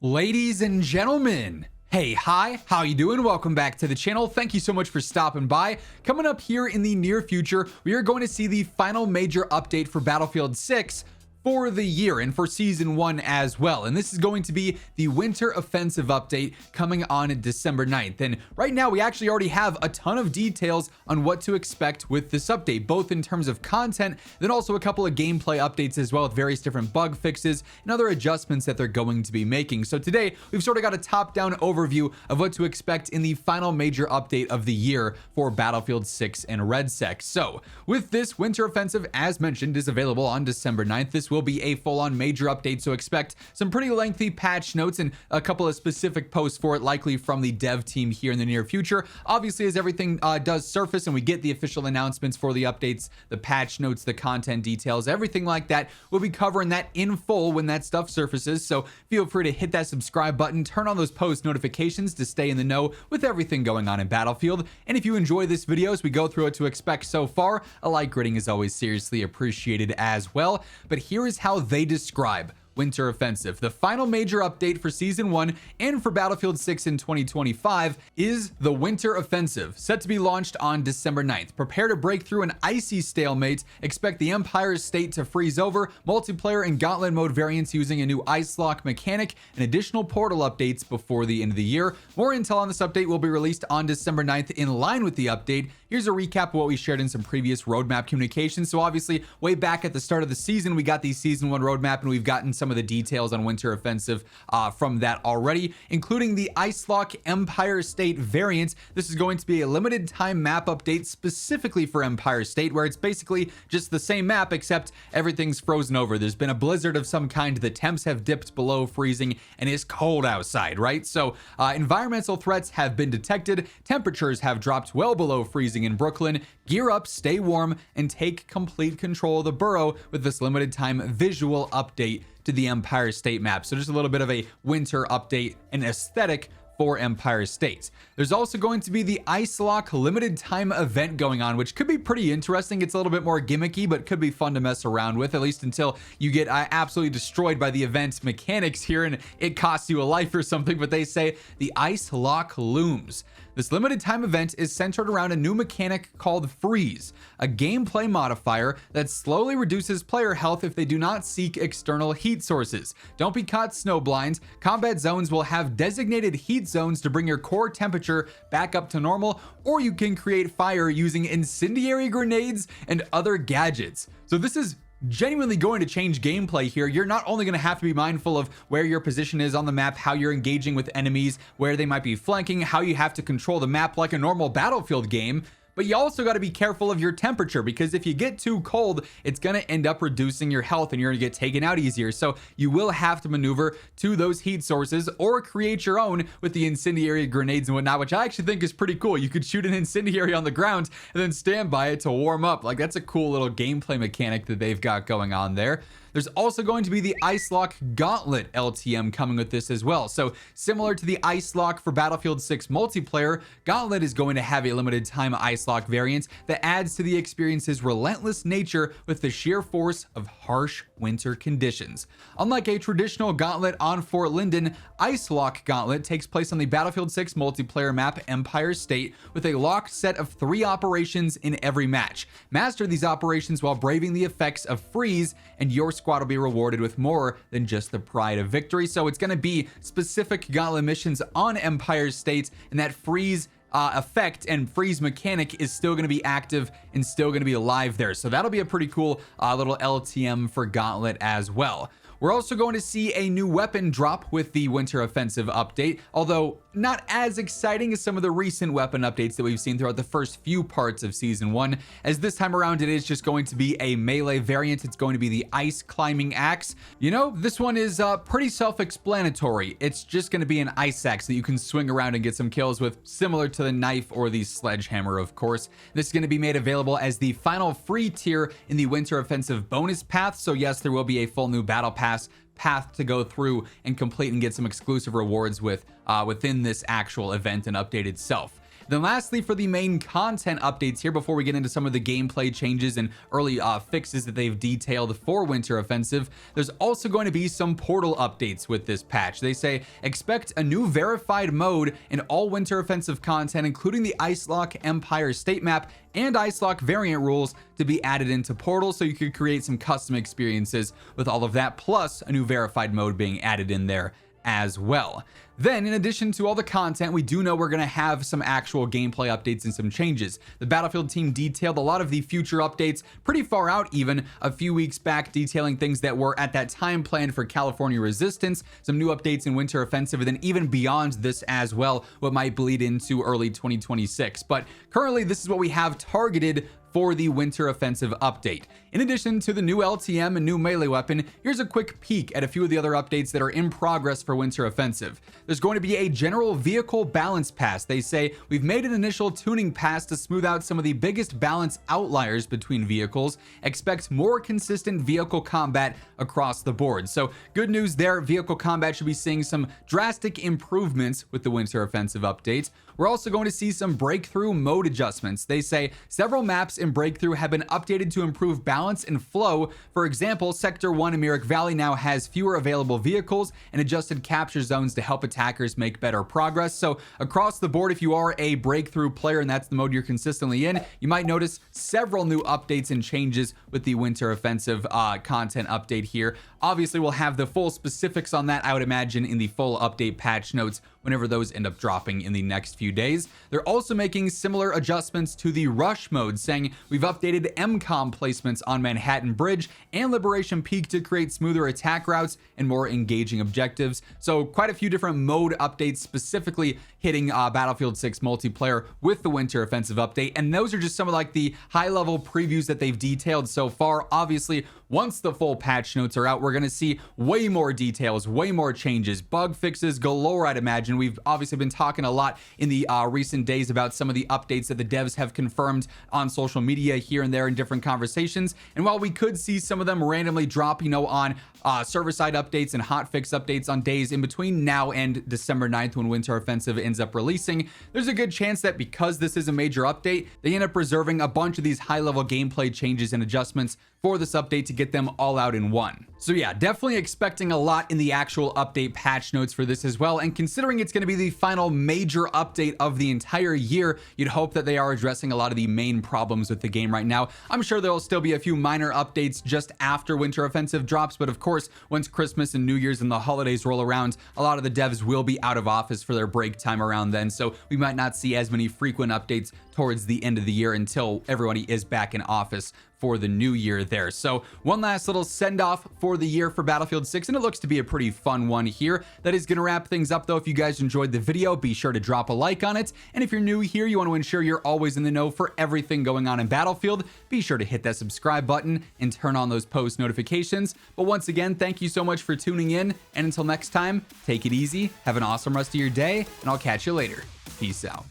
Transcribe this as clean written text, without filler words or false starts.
Ladies and gentlemen, hey, hi, how you doing? Welcome back to the channel. Thank you so much for stopping by. Coming up here in the near future, we are going to see the final major update for Battlefield 6 for the year and for season 1 as well. And this is going to be the Winter Offensive update coming on December 9th. And right now we actually already have a ton of details on what to expect with this update, both in terms of content, then also a couple of gameplay updates as well with various different bug fixes and other adjustments that they're going to be making. So today we've sort of got a top-down overview of what to expect in the final major update of the year for Battlefield 6 and REDSEC. So with this Winter Offensive, as mentioned, is available on December 9th. This will be a full-on major update, so expect some pretty lengthy patch notes and a couple of specific posts for it, likely from the dev team here in the near future. Obviously, as everything does surface and we get the official announcements for the updates, the patch notes, the content details, everything like that, we'll be covering that in full when that stuff surfaces. So feel free to hit that subscribe button, turn on those post notifications to stay in the know with everything going on in Battlefield. And if you enjoy this video as we go through what to expect so far, a like rating is always seriously appreciated as well. But here is how they describe Winter Offensive. The final major update for Season 1 and for Battlefield 6 in 2025 is the Winter Offensive, set to be launched on December 9th. Prepare to break through an icy stalemate. Expect the Empire State to freeze over, multiplayer and gauntlet mode variants using a new ice lock mechanic, and additional portal updates before the end of the year. More intel on this update will be released on December 9th in line with the update. Here's a recap of what we shared in some previous roadmap communications. So obviously, way back at the start of the season, we got the Season 1 roadmap, and we've gotten some of the details on Winter Offensive from that already, including the Ice Lock Empire State variant. This is going to be a limited time map update specifically for Empire State, where it's basically just the same map, except everything's frozen over. There's been a blizzard of some kind. The temps have dipped below freezing, and it's cold outside, right? So environmental threats have been detected. Temperatures have dropped well below freezing in Brooklyn. Gear up, stay warm, and take complete control of the borough with this limited time visual update to the Empire State map. So just a little bit of a winter update and aesthetic for Empire State. There's also going to be the Ice Lock limited time event going on, which could be pretty interesting. It's a little bit more gimmicky, but could be fun to mess around with, at least until you get absolutely destroyed by the event mechanics here and it costs you a life or something. But they say the Ice Lock looms. This limited time event is centered around a new mechanic called Freeze, a gameplay modifier that slowly reduces player health if they do not seek external heat sources. Don't be caught snowblind. Combat zones will have designated heat zones to bring your core temperature back up to normal, or you can create fire using incendiary grenades and other gadgets. So this is genuinely going to change gameplay here. You're not only going to have to be mindful of where your position is on the map, how you're engaging with enemies, where they might be flanking, how you have to control the map like a normal Battlefield game, but you also got to be careful of your temperature, because if you get too cold, it's going to end up reducing your health and you're going to get taken out easier. So you will have to maneuver to those heat sources or create your own with the incendiary grenades and whatnot, which I actually think is pretty cool. You could shoot an incendiary on the ground and then stand by it to warm up. Like, that's a cool little gameplay mechanic that they've got going on there. There's also going to be the Ice Lock Gauntlet LTM coming with this as well. So similar to the Ice Lock for Battlefield 6 multiplayer, Gauntlet is going to have a limited time Ice Lock variant that adds to the experience's relentless nature with the sheer force of harsh winter conditions. Unlike a traditional Gauntlet on Fort Linden, Ice Lock Gauntlet takes place on the Battlefield 6 multiplayer map Empire State with a locked set of 3 operations in every match. Master these operations while braving the effects of freeze, and your squad will be rewarded with more than just the pride of victory. So it's going to be specific gauntlet missions on Empire State, and that freeze effect and freeze mechanic is still going to be active and still going to be alive there. So that'll be a pretty cool little LTM for Gauntlet as well. We're also going to see a new weapon drop with the Winter Offensive update, although not as exciting as some of the recent weapon updates that we've seen throughout the first few parts of Season 1, as this time around it is just going to be a melee variant. It's going to be the Ice Climbing Axe. You know, this one is pretty self-explanatory. It's just going to be an ice axe that you can swing around and get some kills with, similar to the knife or the sledgehammer, of course. This is going to be made available as the final free tier in the Winter Offensive bonus path. So yes, there will be a full new battle path to go through and complete and get some exclusive rewards with within this actual event and update itself. Then lastly, for the main content updates here, before we get into some of the gameplay changes and early fixes that they've detailed for Winter Offensive, there's also going to be some portal updates with this patch. They say expect a new verified mode in all Winter Offensive content, including the Ice Lock Empire state map and Ice Lock variant rules, to be added into Portal, so you could create some custom experiences with all of that, plus a new verified mode being added in there as well. Then, in addition to all the content, we do know we're going to have some actual gameplay updates and some changes. The Battlefield team detailed a lot of the future updates pretty far out, even a few weeks back, detailing things that were at that time planned for California Resistance, some new updates in Winter Offensive, and then even beyond this as well, what might bleed into early 2026. But currently, this is what we have targeted for the Winter Offensive update. In addition to the new LTM and new melee weapon, here's a quick peek at a few of the other updates that are in progress for Winter Offensive. There's going to be a general vehicle balance pass. They say we've made an initial tuning pass to smooth out some of the biggest balance outliers between vehicles. Expect more consistent vehicle combat across the board. So good news there. Vehicle combat should be seeing some drastic improvements with the Winter Offensive update. We're also going to see some breakthrough mode adjustments. They say several maps in breakthrough have been updated to improve balance and flow. For example, Sector 1 in Myrick Valley now has fewer available vehicles and adjusted capture zones to help attackers make better progress. So across the board, if you are a breakthrough player and that's the mode you're consistently in, you might notice several new updates and changes with the Winter Offensive content update here. Obviously, we'll have the full specifics on that, I would imagine, in the full update patch notes whenever those end up dropping in the next few days. They're also making similar adjustments to the rush mode, saying we've updated MCOM placements on Manhattan Bridge and Liberation Peak to create smoother attack routes and more engaging objectives. So quite a few different mode updates specifically hitting Battlefield 6 multiplayer with the Winter Offensive update. And those are just some of like the high level previews that they've detailed so far. Obviously, once the full patch notes are out, we're going to see way more details, way more changes, bug fixes galore, I'd imagine. We've obviously been talking a lot in the recent days about some of the updates that the devs have confirmed on social media here and there in different conversations. And while we could see some of them randomly drop, on server-side updates and hotfix updates on days in between now and December 9th when Winter Offensive ends up releasing, there's a good chance that because this is a major update, they end up reserving a bunch of these high-level gameplay changes and adjustments for this update to get them all out in one. So yeah, definitely expecting a lot in the actual update patch notes for this as well. And considering it's going to be the final major update of the entire year, you'd hope that they are addressing a lot of the main problems with the game right now. I'm sure there'll still be a few minor updates just after Winter Offensive drops, but of course, once Christmas and New Year's and the holidays roll around, a lot of the devs will be out of office for their break time around then. So we might not see as many frequent updates towards the end of the year until everybody is back in office for the new year there. So one last little send off for the year for Battlefield 6, and it looks to be a pretty fun one here. That is going to wrap things up though. If you guys enjoyed the video, be sure to drop a like on it. And if you're new here, you want to ensure you're always in the know for everything going on in Battlefield, be sure to hit that subscribe button and turn on those post notifications. But once again, thank you so much for tuning in. And until next time, take it easy, have an awesome rest of your day, and I'll catch you later. Peace out.